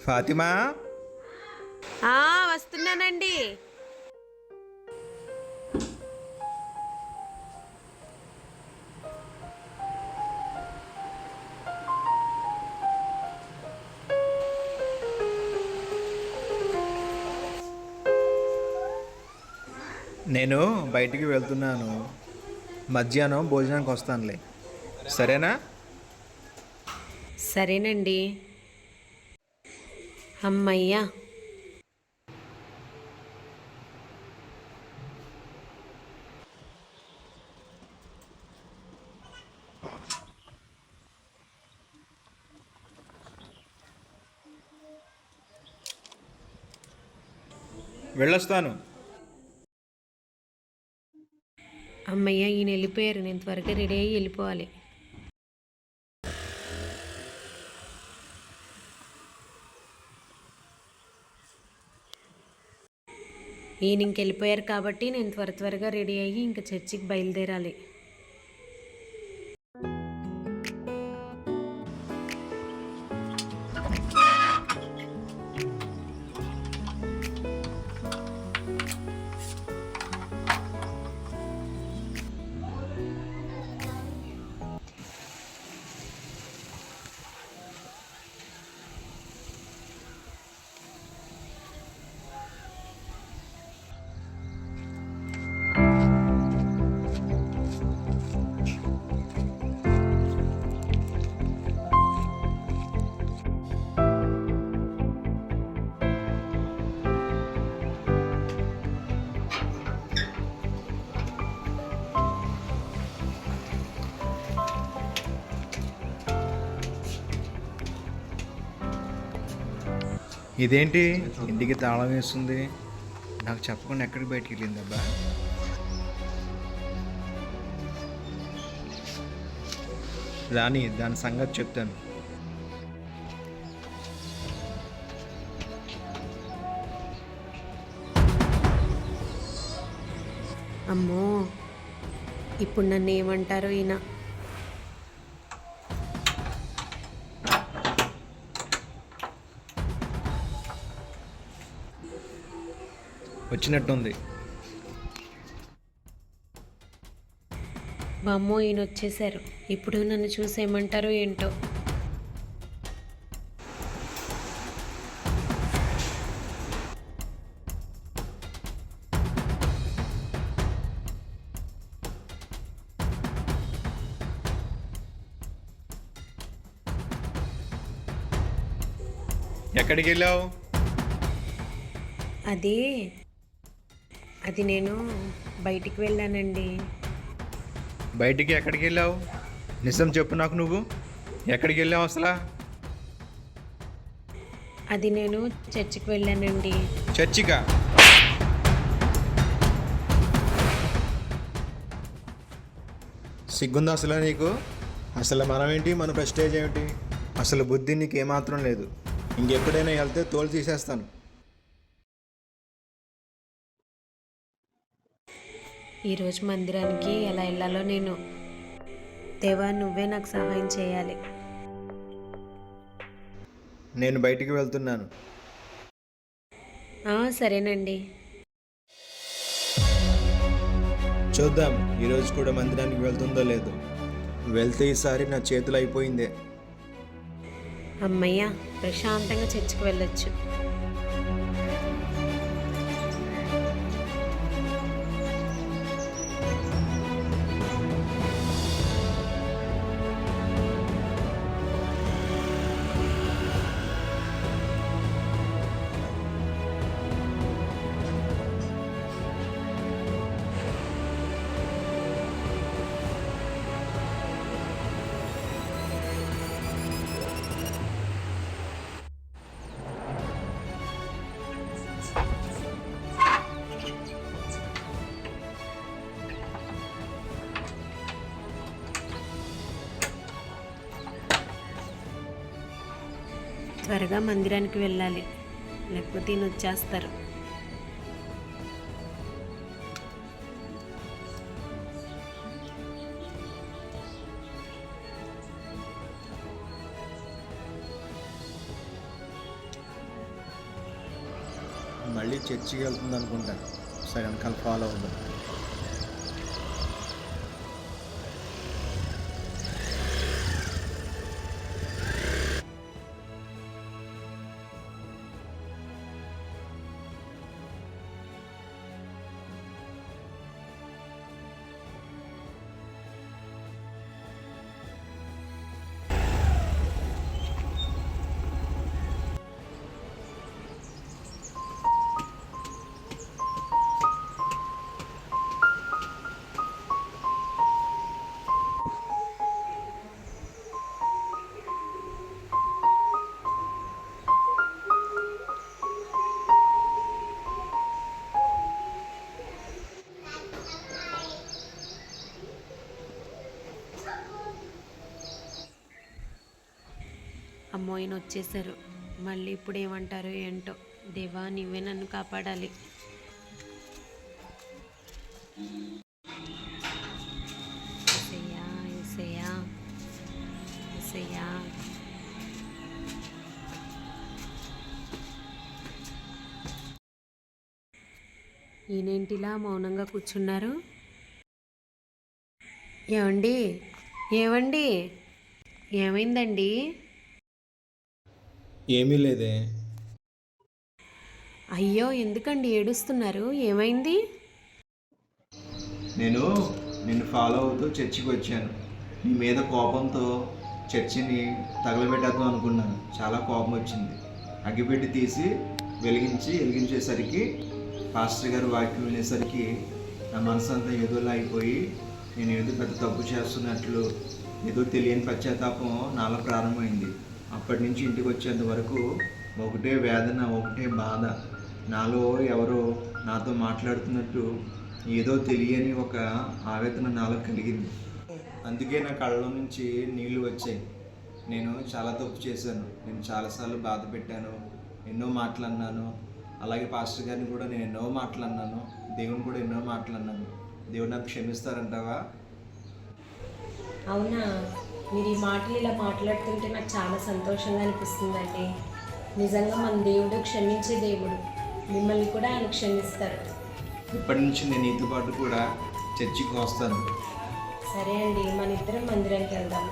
ఫాతిమా, వస్తున్నానండి. నేను బయటికి వెళ్తున్నాను. మధ్యాహ్నం భోజనానికి వస్తానులే, సరేనా? సరేనండి. అమ్మయ్యా, వెళ్ళొస్తాను. అమ్మయ్య, ఈయన వెళ్ళిపోయారు. నేను త్వరగా రెడీ అయ్యి వెళ్ళిపోవాలి. ఈయన ఇంకెళ్ళిపోయారు కాబట్టి నేను త్వరగా రెడీ అయ్యి ఇంక చర్చికి బయలుదేరాలి. ఇదేంటి ఇంటికి తాళం వేస్తుంది? నాకు చెప్పకుండా ఎక్కడికి బయటికి వెళ్ళిందబ్బా? రాని, దాని సంగతి చెప్తాను. అమ్మో, ఇప్పుడు నన్ను ఏమంటారో ఈయన. వచ్చినట్టుంది. బామ్మో, ఈయన వచ్చేసారు. ఇప్పుడు నన్ను చూసేయమంటారో ఏంటో. ఎక్కడికి వెళ్ళావు? అది నేను బయటికి వెళ్ళానండి. బయటికి ఎక్కడికి వెళ్ళావు? నిజం చెప్పు నాకు. నువ్వు ఎక్కడికి వెళ్ళావు అసలు? అది నేను చర్చికి వెళ్ళానండి. చర్చికా? సిగ్గుందా అసలు నీకు? అసలు మనం ఏంటి, మన ప్రెస్టేజ్ ఏమిటి? అసలు బుద్ధి నీకు ఏమాత్రం లేదు. ఇంకెప్పుడైనా వెళ్తే తోలు తీసేస్తాను. ఈరోజు మందిరానికి ఎలా వెళ్ళాలో నేను. దేవా, నువ్వే నాకు సహాయం చేయాలి. నేను బయటికి వెళ్తున్నాను. సరేనండి. చూద్దాం ఈరోజు కూడా మందిరానికి వెళ్తుందో లేదో. వెళ్తే ఈసారి నా చేతులు అయిపోయిందే. అమ్మయ్య, ప్రశాంతంగా చర్చికి వెళ్ళొచ్చు. త్వరగా మందిరానికి వెళ్ళాలి. లేకపోతే ఈయన వచ్చేస్తారు. మళ్ళీ చర్చికి వెళ్తుంది అనుకుంటా. సరే వెనకాల ఫాలో అవుదాం. అమ్మో ఈయన వచ్చేసారు. మళ్ళీ ఇప్పుడు ఏమంటారో ఏంటో. దేవా నువ్వే నన్ను కాపాడాలి. యేసయ్యా, యేసయ్యా, యేసయ్యా. ఈయనేంటిలా మౌనంగా కూర్చున్నారు? ఏమండి, ఏమండి, ఏమైందండి? ఏమీ లేదే. అయ్యో ఎందుకండి ఏడుస్తున్నారు? ఏమైంది? నేను నిన్ను ఫాలో అవుతూ చర్చికి వచ్చాను. నీ మీద కోపంతో చర్చిని తగలబెట్టేద్దాం అనుకున్నాను. చాలా కోపం వచ్చింది. అగ్గిపెట్టి తీసి వెలిగించేసరికి పాస్టర్ గారు వాక్యం వినేసరికి నా మనసు అంతా ఏదోలా అయిపోయి నేను ఏదో పెద్ద తప్పు చేస్తున్నట్లు ఏదో తెలియని పశ్చాత్తాపం నాలో ప్రారంభమైంది. అప్పటి నుంచి ఇంటికి వచ్చేంత వరకు ఒకటే వేదన, ఒకటే బాధ. నాలో ఎవరో నాతో మాట్లాడుతున్నట్టు ఏదో తెలియని ఒక ఆవేదన నాలో కలిగింది. అందుకే నా కళ్ళలో నుంచి నీళ్లు వచ్చాయి. నేను చాలా తప్పు చేశాను. నేను చాలాసార్లు బాధ పెట్టాను, ఎన్నో మాటలు అన్నాను. అలాగే పాస్టర్ గారిని కూడా నేను ఎన్నో మాటలు అన్నాను, దేవుని కూడా ఎన్నో మాటలు అన్నాను. దేవుడు నాకు క్షమిస్తారంటావా? అవునా? మీరు ఈ మాటలు ఇలా మాట్లాడుతుంటే నాకు చాలా సంతోషంగా అనిపిస్తుందండి. నిజంగా మన దేవుడు క్షమించే దేవుడు. మిమ్మల్ని కూడా ఆయన క్షమిస్తారు. ఇప్పటి నుంచి నేను నీతో పాటు కూడా చర్చికి వస్తాను. సరే అండి, మన ఇద్దరం మందిరానికి వెళ్దాం.